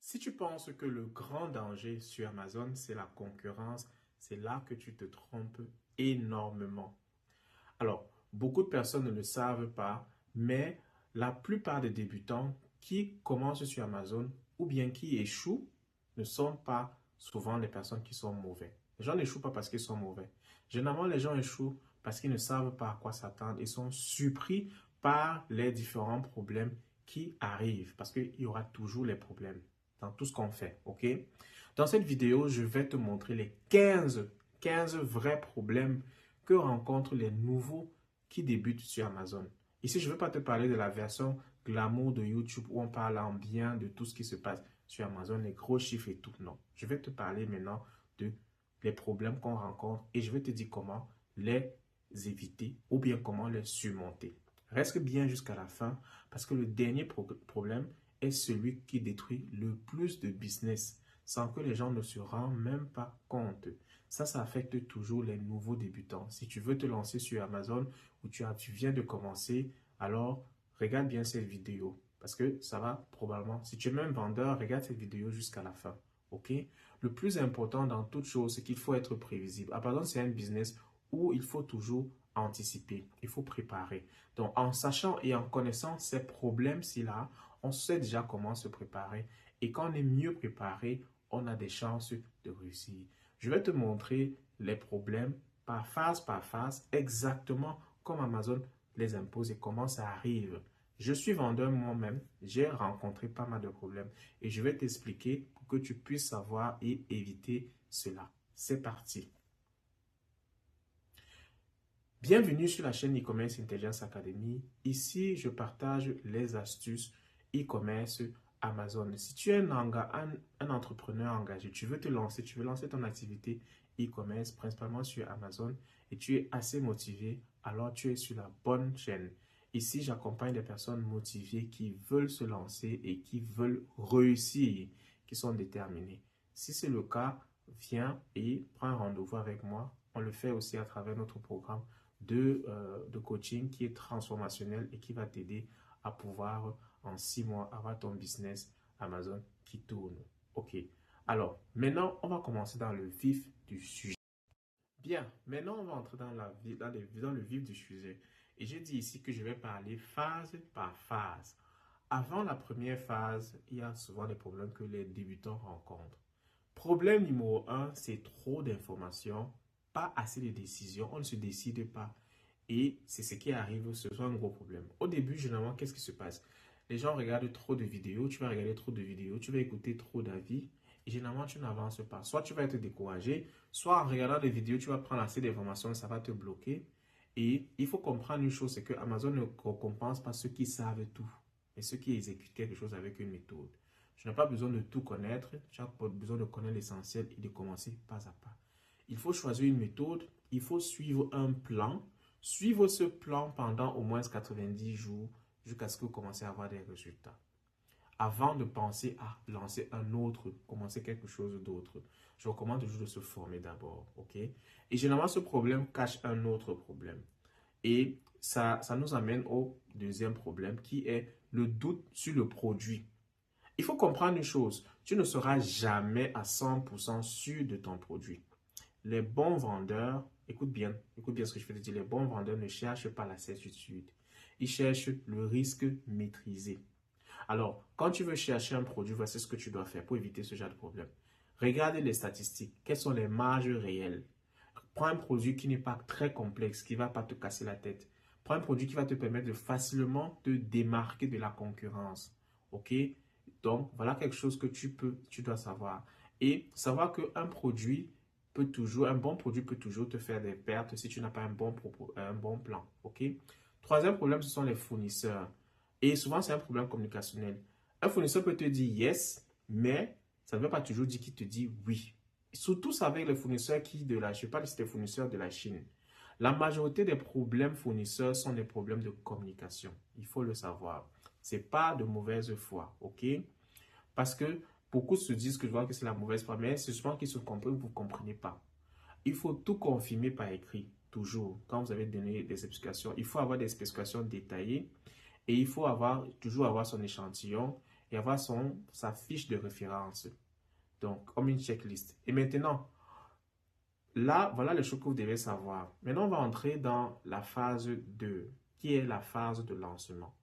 Si tu penses que le grand danger sur Amazon, c'est la concurrence, c'est là que tu te trompes énormément. Alors, beaucoup de personnes ne le savent pas, mais la plupart des débutants qui commencent sur Amazon ou bien qui échouent ne sont pas souvent les personnes qui sont mauvais. Les gens n'échouent pas parce qu'ils sont mauvais. Généralement, les gens échouent parce qu'ils ne savent pas à quoi s'attendre et sont surpris par les différents problèmes qui arrivent parce qu'il y aura toujours les problèmes dans tout ce qu'on fait, ok? Dans cette vidéo, je vais te montrer les 15 vrais problèmes que rencontrent les nouveaux qui débutent sur Amazon. Ici, je ne veux pas te parler de la version glamour de YouTube où on parle en bien de tout ce qui se passe sur Amazon, les gros chiffres et tout. Non, je vais te parler maintenant de les problèmes qu'on rencontre et je vais te dire comment les éviter ou bien comment les surmonter. Reste bien jusqu'à la fin parce que le dernier problème est celui qui détruit le plus de business sans que les gens ne se rendent même pas compte. Ça affecte toujours les nouveaux débutants. Si tu veux te lancer sur Amazon ou tu viens de commencer, alors regarde bien cette vidéo parce que ça va probablement, si tu es même vendeur, regarde cette vidéo jusqu'à la fin. Ok? Le plus important dans toute chose, c'est qu'il faut être prévisible. Amazon, c'est un business où il faut toujours anticiper, il faut préparer. Donc, en sachant et en connaissant ces problèmes-ci-là, on sait déjà comment se préparer. Et quand on est mieux préparé, on a des chances de réussir. Je vais te montrer les problèmes par phase, exactement comme Amazon les impose et comment ça arrive. Je suis vendeur moi-même, j'ai rencontré pas mal de problèmes et je vais t'expliquer pour que tu puisses savoir et éviter cela. C'est parti. Bienvenue sur la chaîne e-commerce Intelligence Academy. Ici, je partage les astuces e-commerce Amazon. Si tu es un entrepreneur engagé, tu veux te lancer, tu veux lancer ton activité e-commerce principalement sur Amazon et tu es assez motivé, alors tu es sur la bonne chaîne. Ici, j'accompagne des personnes motivées qui veulent se lancer et qui veulent réussir, qui sont déterminées. Si c'est le cas, viens et prends un rendez-vous avec moi. On le fait aussi à travers notre programme de coaching qui est transformationnel et qui va t'aider à pouvoir en 6 mois avoir ton business Amazon qui tourne. Ok. Alors, maintenant, on va commencer dans le vif du sujet. Bien, maintenant, on va entrer dans le vif du sujet. Et j'ai dit ici que je vais parler phase par phase. Avant la première phase, il y a souvent des problèmes que les débutants rencontrent. Problème numéro 1, c'est trop d'informations, pas assez de décisions, on ne se décide pas. Et c'est ce qui arrive, ce sont un gros problème. Au début, généralement, qu'est-ce qui se passe? Les gens regardent trop de vidéos, tu vas regarder trop de vidéos, tu vas écouter trop d'avis et généralement, tu n'avances pas. Soit tu vas être découragé, soit en regardant des vidéos, tu vas prendre assez d'informations, ça va te bloquer. Et il faut comprendre une chose, c'est que Amazon ne récompense pas ceux qui savent tout, mais ceux qui exécutent quelque chose avec une méthode. Tu n'as pas besoin de tout connaître, tu as besoin de connaître l'essentiel et de commencer pas à pas. Il faut choisir une méthode, il faut suivre un plan. Suivre ce plan pendant au moins 90 jours jusqu'à ce que vous commencez à avoir des résultats. Avant de penser à lancer un autre, commencer quelque chose d'autre, je recommande toujours de se former d'abord. Ok? Et généralement, ce problème cache un autre problème. Et ça nous amène au deuxième problème qui est le doute sur le produit. Il faut comprendre une chose, tu ne seras jamais à 100% sûr de ton produit. Les bons vendeurs, écoute bien ce que je vais te dire, les bons vendeurs ne cherchent pas la certitude. Ils cherchent le risque maîtrisé. Alors, quand tu veux chercher un produit, voici ce que tu dois faire pour éviter ce genre de problème. Regarde les statistiques. Quelles sont les marges réelles? Prends un produit qui n'est pas très complexe, qui ne va pas te casser la tête. Prends un produit qui va te permettre de facilement te démarquer de la concurrence. OK? Donc, voilà quelque chose que tu dois savoir. Et savoir qu'un produit un bon produit peut toujours te faire des pertes si tu n'as pas un bon plan. OK? Troisième problème, ce sont les fournisseurs. Et souvent, c'est un problème communicationnel. Un fournisseur peut te dire yes, mais ça ne veut pas toujours dire qu'il te dit oui. Surtout avec les fournisseurs je parle des fournisseurs de la Chine. La majorité des problèmes fournisseurs sont des problèmes de communication. Il faut le savoir. Ce n'est pas de mauvaise foi, ok? Parce que beaucoup se disent que c'est la mauvaise foi, mais c'est souvent qu'ils se comprennent, vous ne comprenez pas. Il faut tout confirmer par écrit, toujours. Quand vous avez donné des explications, il faut avoir des explications détaillées et il faut toujours avoir son échantillon et avoir sa fiche de référence. Donc, comme une checklist. Et maintenant, là, voilà les choses que vous devez savoir. Maintenant, on va entrer dans la phase 2, qui est la phase de lancement.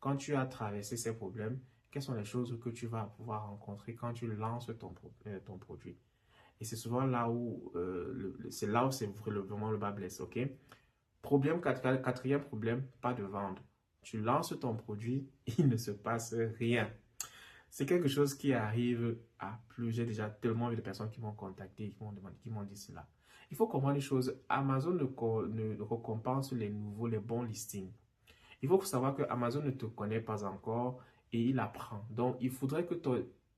Quand tu as traversé ces problèmes, quelles sont les choses que tu vas pouvoir rencontrer quand tu lances ton produit? Et c'est souvent là où, c'est là où c'est vraiment le bas blesse, ok? Quatrième problème, pas de vente. Tu lances ton produit, il ne se passe rien. C'est quelque chose qui arrive à plus. J'ai déjà tellement vu de personnes qui m'ont contacté, qui m'ont demandé, qui m'ont dit cela. Il faut comprendre une chose, Amazon ne récompense les nouveaux, les bons listings. Il faut savoir que Amazon ne te connaît pas encore et il apprend. Donc, il faudrait que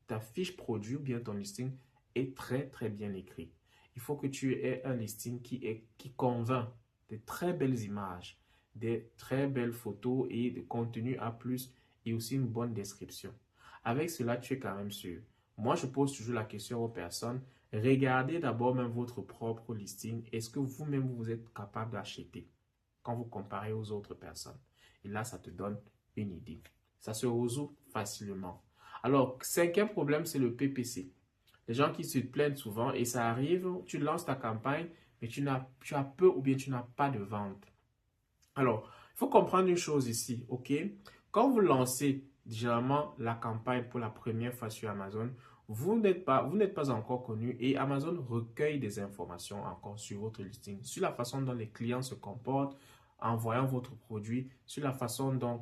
ta fiche produit ou bien ton listing est très, très bien écrit. Il faut que tu aies un listing qui convainc, de très belles images, des très belles photos et de contenu à plus et aussi une bonne description. Avec cela, tu es quand même sûr. Moi, je pose toujours la question aux personnes. Regardez d'abord même votre propre listing. Est-ce que vous-même, vous êtes capable d'acheter quand vous comparez aux autres personnes? Et là, ça te donne une idée. Ça se résout facilement. Alors, cinquième problème, c'est le PPC. Les gens qui se plaignent souvent et ça arrive, tu lances ta campagne, mais tu as peu ou bien tu n'as pas de vente. Alors, il faut comprendre une chose ici, ok? Quand vous lancez généralement la campagne pour la première fois sur Amazon, vous n'êtes pas encore connu et Amazon recueille des informations encore sur votre listing, sur la façon dont les clients se comportent en voyant votre produit, sur la façon dont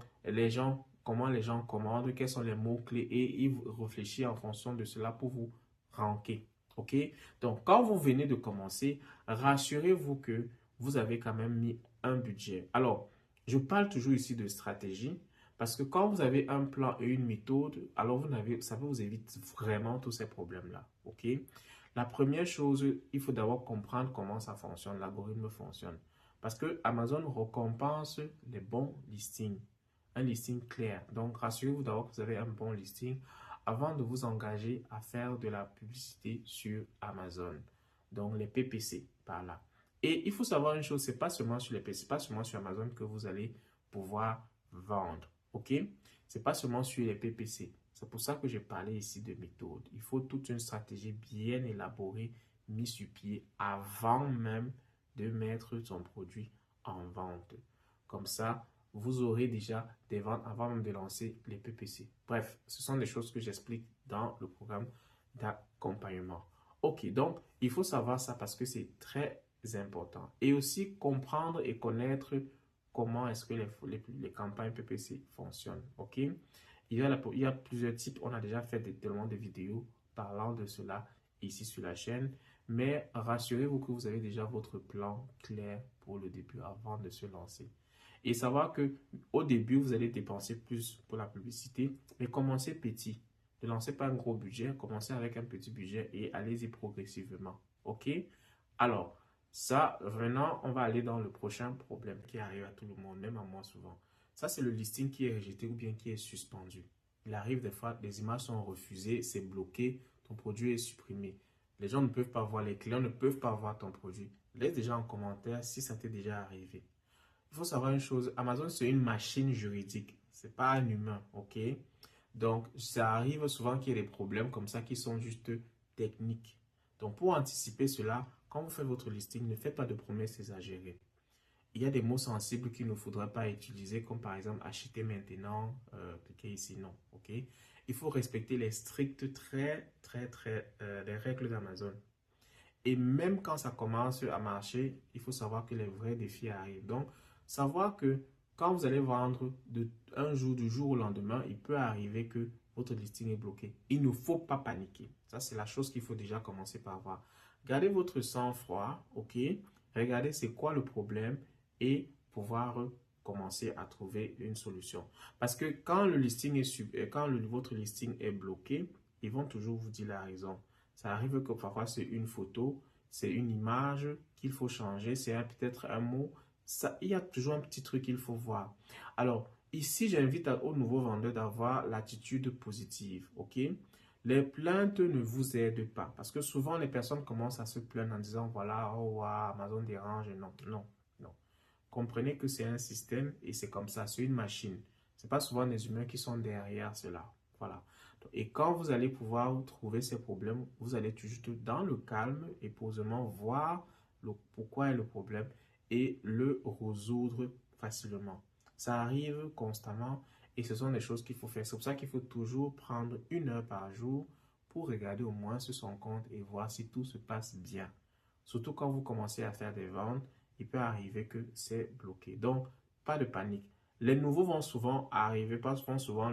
comment les gens commandent, quels sont les mots-clés et ils réfléchissent en fonction de cela pour vous ranker. Ok? Donc, quand vous venez de commencer, rassurez-vous que vous avez quand même mis un budget. Alors, je parle toujours ici de stratégie parce que quand vous avez un plan et une méthode, alors ça vous évite vraiment tous ces problèmes-là. Ok? La première chose, il faut d'abord comprendre comment ça fonctionne, l'algorithme fonctionne. Parce que Amazon récompense les bons listings, un listing clair. Donc, rassurez-vous d'abord que vous avez un bon listing avant de vous engager à faire de la publicité sur Amazon. Donc, les PPC par là. Et il faut savoir une chose, c'est pas seulement sur les PC, c'est pas seulement sur Amazon que vous allez pouvoir vendre. OK? C'est pas seulement sur les PPC. C'est pour ça que j'ai parlé ici de méthode. Il faut toute une stratégie bien élaborée, mise sur pied avant même de mettre son produit en vente. Comme ça, vous aurez déjà des ventes avant même de lancer les PPC. Bref, ce sont des choses que j'explique dans le programme d'accompagnement. Ok, donc il faut savoir ça parce que c'est très important. Et aussi comprendre et connaître comment est-ce que les campagnes PPC fonctionnent. Ok, il y a plusieurs types. On a déjà fait tellement de vidéos parlant de cela ici sur la chaîne. Mais rassurez-vous que vous avez déjà votre plan clair pour le début avant de se lancer. Et savoir que au début, vous allez dépenser plus pour la publicité, mais commencez petit. Ne lancez pas un gros budget, commencez avec un petit budget et allez-y progressivement. OK? Alors, ça, maintenant, on va aller dans le prochain problème qui arrive à tout le monde, même à moi souvent. Ça, c'est le listing qui est rejeté ou bien qui est suspendu. Il arrive des fois, les images sont refusées, c'est bloqué, ton produit est supprimé. Les gens ne peuvent pas voir, les clients ne peuvent pas voir ton produit. Laisse déjà en commentaire si ça t'est déjà arrivé. Il faut savoir une chose, Amazon c'est une machine juridique, c'est pas un humain, ok? Donc ça arrive souvent qu'il y ait des problèmes comme ça qui sont juste techniques. Donc pour anticiper cela, quand vous faites votre listing, ne faites pas de promesses exagérées. Il y a des mots sensibles qu'il ne faudra pas utiliser, comme par exemple acheter maintenant, cliquez ici, non, ok? Il faut respecter les strictes, les règles d'Amazon. Et même quand ça commence à marcher, il faut savoir que les vrais défis arrivent. Donc, savoir que quand vous allez vendre du jour au lendemain, il peut arriver que votre listing est bloqué. Il ne faut pas paniquer. Ça, c'est la chose qu'il faut déjà commencer par voir. Gardez votre sang-froid, ok? Regardez c'est quoi le problème et pouvoir commencer à trouver une solution. Parce que quand votre listing est bloqué, ils vont toujours vous dire la raison. Ça arrive que parfois c'est une photo, c'est une image qu'il faut changer, c'est peut-être un mot. Ça, il y a toujours un petit truc qu'il faut voir. Alors, ici, j'invite aux nouveaux vendeurs d'avoir l'attitude positive, ok? Les plaintes ne vous aident pas parce que souvent les personnes commencent à se plaindre en disant voilà, oh, wow, Amazon dérange. Non, non, non. Comprenez que c'est un système et c'est comme ça, c'est une machine. Ce n'est pas souvent des humains qui sont derrière cela. Voilà. Et quand vous allez pouvoir trouver ces problèmes, vous allez juste dans le calme et posément voir pourquoi est le problème et le résoudre facilement. Ça arrive constamment et ce sont des choses qu'il faut faire. C'est pour ça qu'il faut toujours prendre 1 heure par jour pour regarder au moins sur son compte et voir si tout se passe bien. Surtout quand vous commencez à faire des ventes, il peut arriver que c'est bloqué. Donc, pas de panique. Les nouveaux vont souvent arriver, vont souvent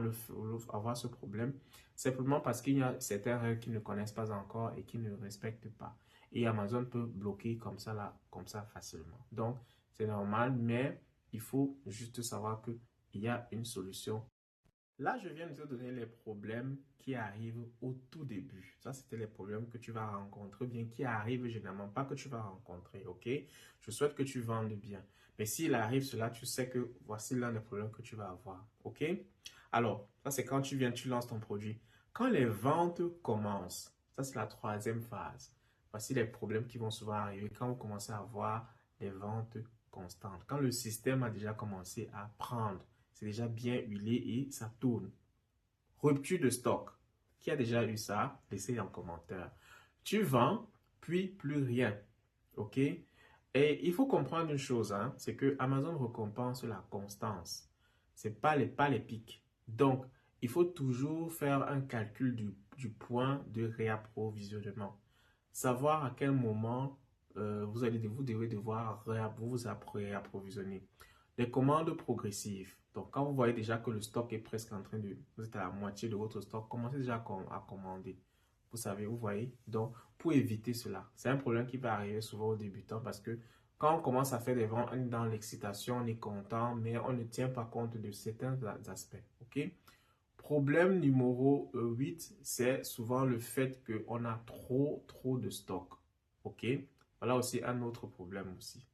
avoir ce problème, simplement parce qu'il y a certaines règles qu'ils ne connaissent pas encore et qu'ils ne respectent pas. Et Amazon peut bloquer comme ça, là, comme ça facilement. Donc, c'est normal, mais il faut juste savoir qu'il y a une solution. Là, je viens de te donner les problèmes qui arrivent au tout début. Ça, c'était les problèmes que tu vas rencontrer, bien qui arrivent généralement, pas que tu vas rencontrer, ok? Je souhaite que tu vendes bien. Mais s'il arrive cela, tu sais que voici l'un des problèmes que tu vas avoir, ok? Alors, ça, c'est quand tu lances ton produit. Quand les ventes commencent, ça, c'est la troisième phase. Voici les problèmes qui vont souvent arriver quand vous commencez à avoir des ventes constantes. Quand le système a déjà commencé à prendre, c'est déjà bien huilé et ça tourne. Rupture de stock. Qui a déjà eu ça? Laissez en commentaire. Tu vends, puis plus rien. OK? Et il faut comprendre une chose, hein, c'est que Amazon récompense la constance. C'est pas les pics. Donc, il faut toujours faire un calcul du point de réapprovisionnement. Savoir à quel moment vous devez devoir vous réapprovisionner. Les commandes progressives. Donc, quand vous voyez déjà que le stock est presque en train de... Vous êtes à la moitié de votre stock, commencez déjà à commander. Vous savez, vous voyez. Donc, pour éviter cela, c'est un problème qui va arriver souvent aux débutants parce que quand on commence à faire des ventes, on est dans l'excitation, on est content, mais on ne tient pas compte de certains aspects. OK? Problème numéro 8, c'est souvent le fait qu'on a trop de stock. OK? Voilà aussi un autre problème aussi.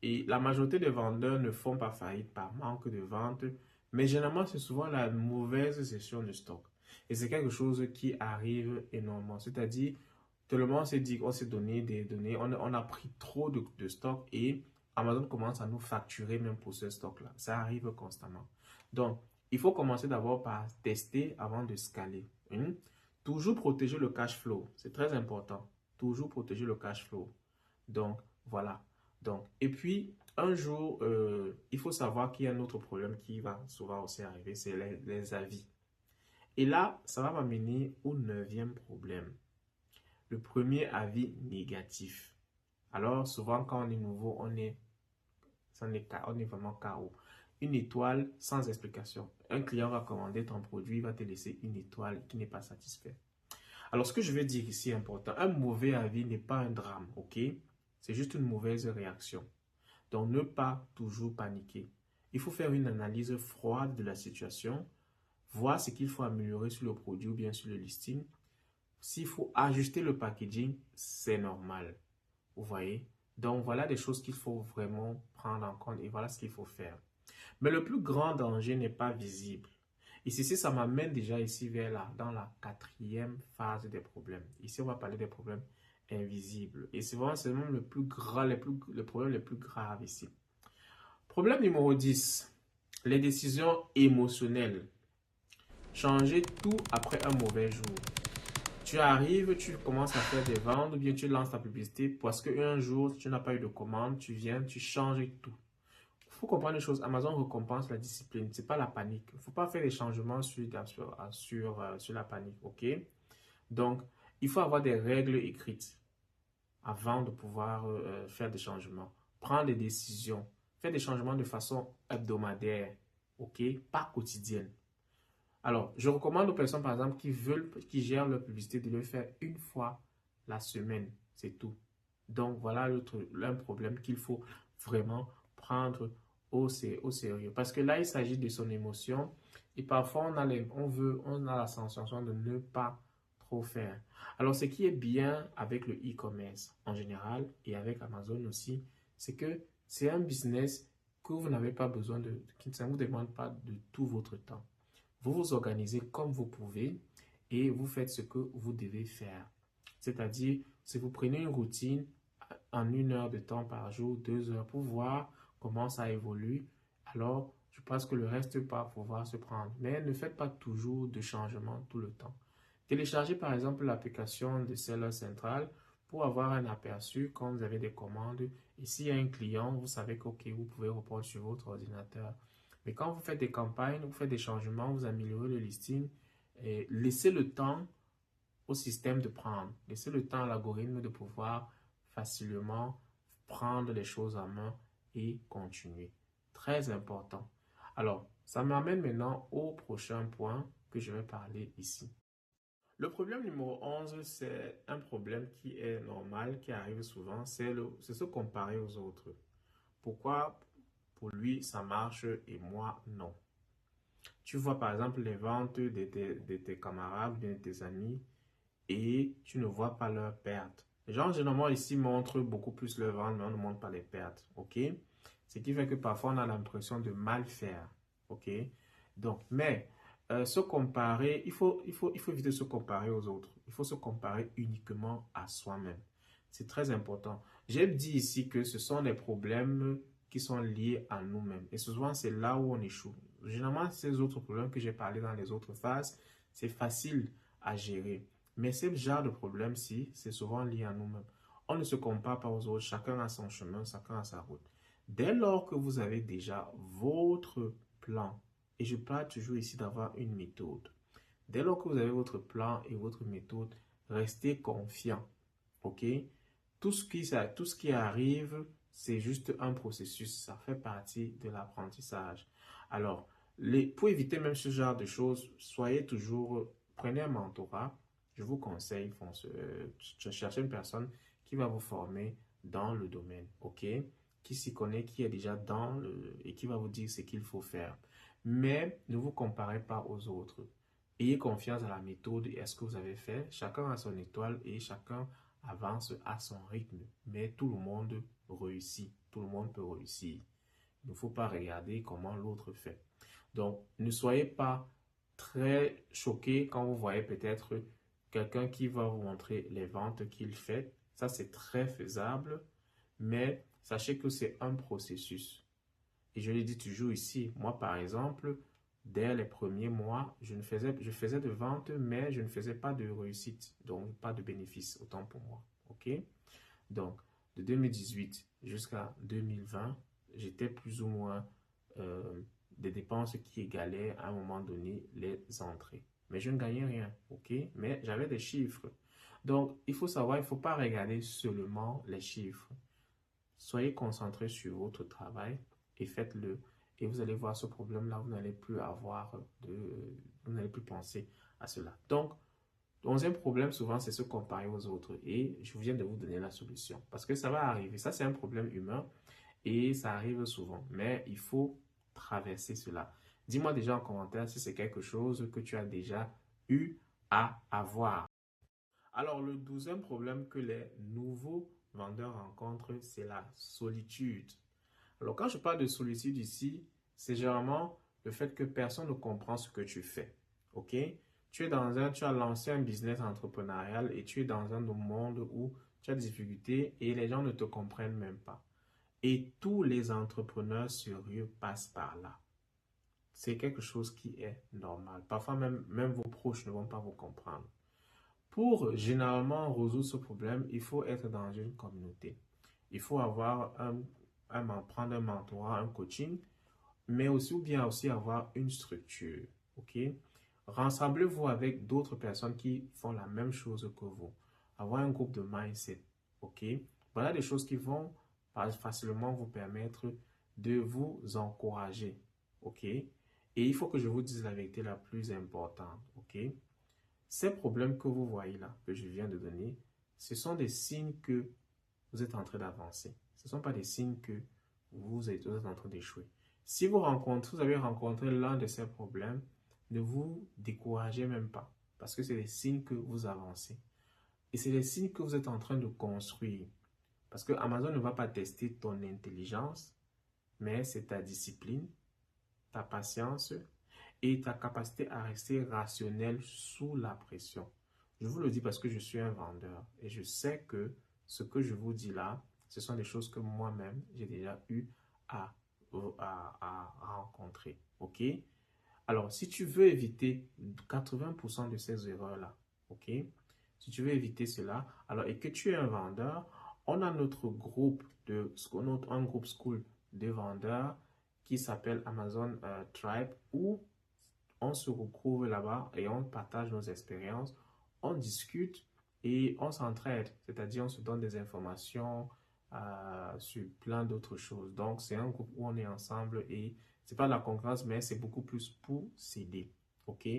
Et la majorité des vendeurs ne font pas faillite par manque de vente, mais généralement, c'est souvent la mauvaise gestion de stock. Et c'est quelque chose qui arrive énormément. C'est-à-dire, tout le monde s'est dit, on s'est donné des données, on a pris trop de stock et Amazon commence à nous facturer même pour ce stock-là. Ça arrive constamment. Donc, il faut commencer d'abord par tester avant de scaler. Toujours protéger le cash flow. C'est très important. Toujours protéger le cash flow. Donc, voilà. Donc, et puis, un jour, il faut savoir qu'il y a un autre problème qui va souvent aussi arriver, c'est les avis. Et là, ça va m'amener au 9e problème. Le premier avis négatif. Alors, souvent, quand on est nouveau, on est vraiment KO. Une étoile sans explication. Un client va commander ton produit, il va te laisser une étoile qui n'est pas satisfait. Alors, ce que je veux dire ici est important. Un mauvais avis n'est pas un drame, ok? C'est juste une mauvaise réaction. Donc, ne pas toujours paniquer. Il faut faire une analyse froide de la situation, voir ce qu'il faut améliorer sur le produit ou bien sur le listing. S'il faut ajuster le packaging, c'est normal. Vous voyez? Donc, voilà des choses qu'il faut vraiment prendre en compte et voilà ce qu'il faut faire. Mais le plus grand danger n'est pas visible. Ici, ça m'amène déjà ici dans la 4e phase des problèmes. Ici, on va parler des problèmes invisibles. Et c'est vraiment le plus grand, le problème le plus grave ici. Problème numéro 10. Les décisions émotionnelles. Changer tout après un mauvais jour. Tu arrives, tu commences à faire des ventes ou bien tu lances ta publicité parce qu'un jour, tu n'as pas eu de commande, tu viens, tu changes tout. Il faut comprendre une chose, Amazon récompense la discipline, ce n'est pas la panique. Il ne faut pas faire des changements sur la panique, ok? Donc, il faut avoir des règles écrites avant de pouvoir faire des changements. Prendre des décisions, faire des changements de façon hebdomadaire, ok? Pas quotidienne. Alors, je recommande aux personnes, par exemple, qui gèrent leur publicité, de le faire une fois la semaine. C'est tout. Donc, voilà un problème qu'il faut vraiment prendre au sérieux. Parce que là, il s'agit de son émotion. Et parfois, on a la sensation de ne pas trop faire. Alors, ce qui est bien avec le e-commerce en général et avec Amazon aussi, c'est que c'est un business que vous n'avez pas besoin qui ne vous demande pas de tout votre temps. Vous vous organisez comme vous pouvez et vous faites ce que vous devez faire. C'est-à-dire, si vous prenez une routine en 1 heure de temps par jour, 2 heures, pour voir comment ça évolue, alors Je pense que le reste va pouvoir se prendre. Mais ne faites pas toujours de changements tout le temps. Téléchargez par exemple l'application de Seller Central pour avoir un aperçu quand vous avez des commandes. Et s'il y a un client, vous savez que ok, vous pouvez reprendre sur votre ordinateur. Mais quand vous faites des campagnes, vous faites des changements, vous améliorez le listing, et laissez le temps au système de prendre. Laissez le temps à l'algorithme de pouvoir facilement prendre les choses en main et continuer. Très important. Alors, ça m'amène maintenant au prochain point que je vais parler ici. Le problème numéro 11, c'est un problème qui est normal, qui arrive souvent, c'est se comparer aux autres. Pourquoi pour lui ça marche et moi non? Tu vois par exemple les ventes de tes camarades, de tes amis, et tu ne vois pas leurs pertes. Les gens généralement ici montrent beaucoup plus leurs ventes, mais on ne montre pas les pertes. OK? Ce qui fait que parfois on a l'impression de mal faire. OK? Donc, mais se comparer, il faut éviter de se comparer aux autres. Il faut se comparer uniquement à soi-même. C'est très important. J'ai dit ici que ce sont des problèmes qui sont liés à nous-mêmes. Et souvent, c'est là où on échoue. Généralement, ces autres problèmes que j'ai parlé dans les autres phases, c'est facile à gérer. Mais ce genre de problème-ci, c'est souvent lié à nous-mêmes. On ne se compare pas aux autres, chacun a son chemin, chacun a sa route. Dès lors que vous avez déjà votre plan, et je parle toujours ici d'avoir une méthode, dès lors que vous avez votre plan et votre méthode, restez confiant, ok? Tout ce qui arrive, c'est juste un processus, ça fait partie de l'apprentissage. Alors, pour éviter même ce genre de choses, prenez un mentorat, je vous conseille, cherchez une personne qui va vous former dans le domaine, ok? Qui s'y connaît, qui est déjà et qui va vous dire ce qu'il faut faire. Mais ne vous comparez pas aux autres. Ayez confiance à la méthode et à ce que vous avez fait. Chacun a son étoile et chacun avance à son rythme. Mais tout le monde réussit. Tout le monde peut réussir. Il ne faut pas regarder comment l'autre fait. Donc, ne soyez pas très choqué quand vous voyez peut-être quelqu'un qui va vous montrer les ventes qu'il fait. Ça, c'est très faisable, mais sachez que c'est un processus. Et je le dis toujours ici, moi par exemple, dès les premiers mois, je faisais de ventes, mais je ne faisais pas de réussite, donc pas de bénéfice, autant pour moi. OK? Donc, de 2018 jusqu'à 2020, j'étais plus ou moins des dépenses qui égalaient à un moment donné les entrées. Mais je ne gagnais rien, ok? Mais j'avais des chiffres. Donc, il faut savoir, il ne faut pas regarder seulement les chiffres. Soyez concentré sur votre travail et faites-le. Et vous allez voir ce problème-là, vous n'allez plus vous n'allez plus penser à cela. Donc, le 11e problème, souvent, c'est se comparer aux autres. Et je viens de vous donner la solution. Parce que ça va arriver. Ça, c'est un problème humain. Et ça arrive souvent. Mais il faut traverser cela. Dis-moi déjà en commentaire si c'est quelque chose que tu as déjà eu à avoir. Alors, le 12e problème que les nouveaux vendeurs rencontrent, c'est la solitude. Alors, quand je parle de solitude ici, c'est généralement le fait que personne ne comprend ce que tu fais. OK? Tu as lancé un business entrepreneurial et tu es dans un monde où tu as des difficultés et les gens ne te comprennent même pas. Et tous les entrepreneurs sérieux passent par là. C'est quelque chose qui est normal. Parfois, même vos proches ne vont pas vous comprendre. Pour généralement résoudre ce problème, il faut être dans une communauté. Il faut prendre un mentorat, un coaching, mais aussi ou bien aussi avoir une structure. OK? Rassemblez-vous avec d'autres personnes qui font la même chose que vous. Avoir un groupe de mindset. OK? Voilà des choses qui vont facilement vous permettre de vous encourager. OK? Et il faut que je vous dise la vérité la plus importante. OK? Ces problèmes que vous voyez là, que je viens de donner, ce sont des signes que vous êtes en train d'avancer. Ce ne sont pas des signes que vous êtes en train d'échouer. Si vous avez rencontré l'un de ces problèmes, ne vous découragez même pas parce que c'est des signes que vous avancez. Et c'est des signes que vous êtes en train de construire. Parce que Amazon ne va pas tester ton intelligence, mais c'est ta discipline, ta patience et ta capacité à rester rationnel sous la pression. Je vous le dis parce que je suis un vendeur et je sais que ce que je vous dis là, ce sont des choses que moi-même, j'ai déjà eu à à rencontrer. OK? Alors, si tu veux éviter 80% de ces erreurs-là, OK? Si tu veux éviter cela, alors, et que tu es un vendeur, on a notre groupe un groupe school de vendeurs qui s'appelle Amazon Tribe où on se retrouve là-bas et on partage nos expériences, on discute et on s'entraide, c'est-à-dire on se donne des informations sur plein d'autres choses. Donc, c'est un groupe où on est ensemble et c'est pas de la concurrence, mais c'est beaucoup plus pour s'aider. OK?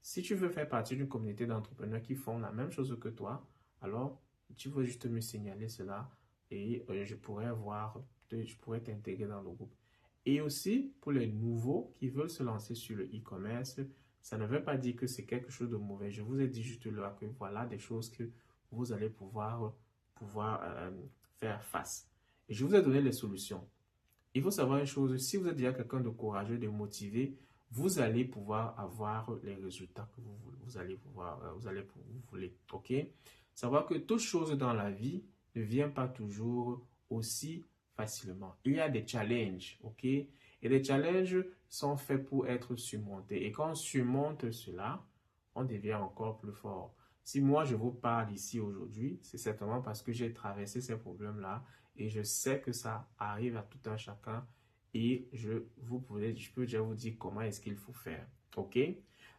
Si tu veux faire partie d'une communauté d'entrepreneurs qui font la même chose que toi, alors tu veux juste me signaler cela et je pourrais t'intégrer dans le groupe. Et aussi, pour les nouveaux qui veulent se lancer sur le e-commerce, ça ne veut pas dire que c'est quelque chose de mauvais. Je vous ai dit juste là que voilà des choses que vous allez pouvoir faire face. Et je vous ai donné les solutions. Il faut savoir une chose, si vous êtes déjà quelqu'un de courageux, de motivé, vous allez pouvoir avoir les résultats que vous allez vous voulez. OK? Savoir que toute chose dans la vie ne vient pas toujours aussi facilement. Il y a des challenges, OK? Et les challenges sont faits pour être surmontés. Et quand on surmonte cela, on devient encore plus fort. Si moi je vous parle ici aujourd'hui, c'est certainement parce que j'ai traversé ces problèmes-là et je sais que ça arrive à tout un chacun et je peux déjà vous dire comment est-ce qu'il faut faire. OK?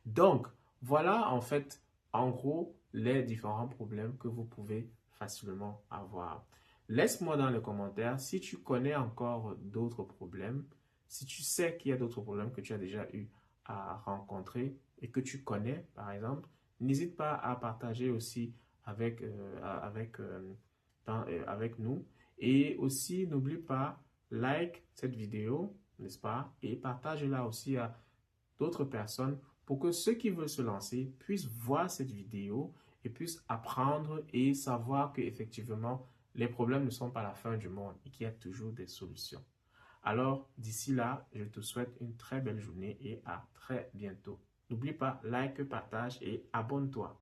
Donc, voilà en fait, en gros, les différents problèmes que vous pouvez facilement avoir. Laisse-moi dans les commentaires si tu connais encore d'autres problèmes, si tu sais qu'il y a d'autres problèmes que tu as déjà eu à rencontrer et que tu connais, par exemple, n'hésite pas à partager aussi avec nous. Et aussi, n'oublie pas, like cette vidéo, n'est-ce pas? Et partage-la aussi à d'autres personnes pour que ceux qui veulent se lancer puissent voir cette vidéo et puissent apprendre et savoir qu'effectivement, les problèmes ne sont pas la fin du monde et qu'il y a toujours des solutions. Alors, d'ici là, je te souhaite une très belle journée et à très bientôt. N'oublie pas, like, partage et abonne-toi.